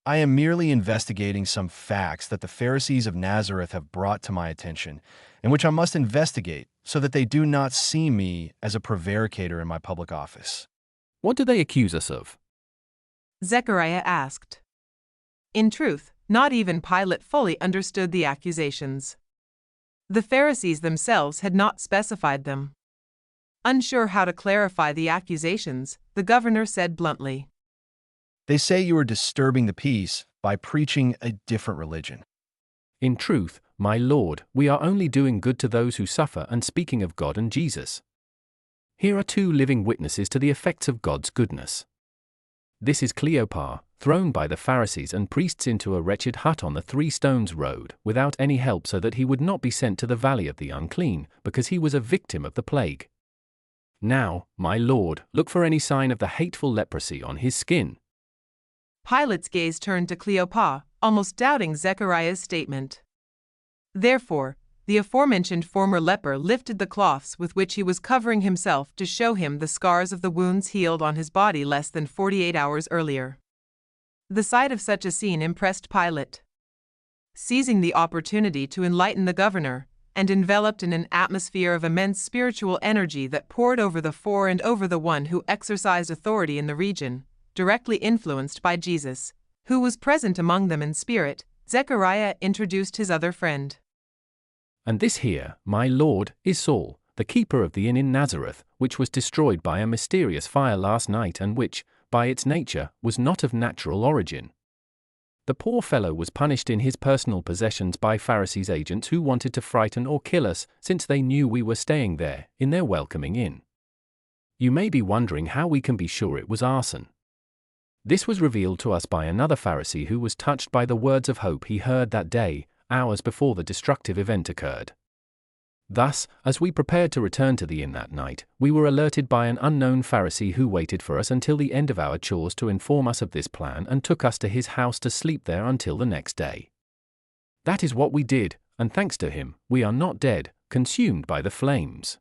I am merely investigating some facts that the Pharisees of Nazareth have brought to my attention, and which I must investigate so that they do not see me as a prevaricator in my public office. What do they accuse us of? Zechariah asked. In truth, not even Pilate fully understood the accusations. The Pharisees themselves had not specified them. Unsure how to clarify the accusations, the governor said bluntly, They say you are disturbing the peace by preaching a different religion. In truth, my lord, we are only doing good to those who suffer and speaking of God and Jesus. Here are two living witnesses to the effects of God's goodness. This is Cleopas, thrown by the Pharisees and priests into a wretched hut on the Three Stones Road, without any help, so that he would not be sent to the valley of the unclean, because he was a victim of the plague. Now, my lord, look for any sign of the hateful leprosy on his skin. Pilate's gaze turned to Cleopas, almost doubting Zechariah's statement. Therefore, the aforementioned former leper lifted the cloths with which he was covering himself to show him the scars of the wounds healed on his body less than 48 hours earlier. The sight of such a scene impressed Pilate. Seizing the opportunity to enlighten the governor, and enveloped in an atmosphere of immense spiritual energy that poured over the four and over the one who exercised authority in the region, directly influenced by Jesus, who was present among them in spirit, Zechariah introduced his other friend. And this here, my lord, is Saul, the keeper of the inn in Nazareth, which was destroyed by a mysterious fire last night and which, by its nature, was not of natural origin. The poor fellow was punished in his personal possessions by Pharisees' agents who wanted to frighten or kill us, since they knew we were staying there, in their welcoming inn. You may be wondering how we can be sure it was arson. This was revealed to us by another Pharisee who was touched by the words of hope he heard that day, hours before the destructive event occurred. Thus, as we prepared to return to the inn that night, we were alerted by an unknown Pharisee who waited for us until the end of our chores to inform us of this plan and took us to his house to sleep there until the next day. That is what we did, and thanks to him, we are not dead, consumed by the flames.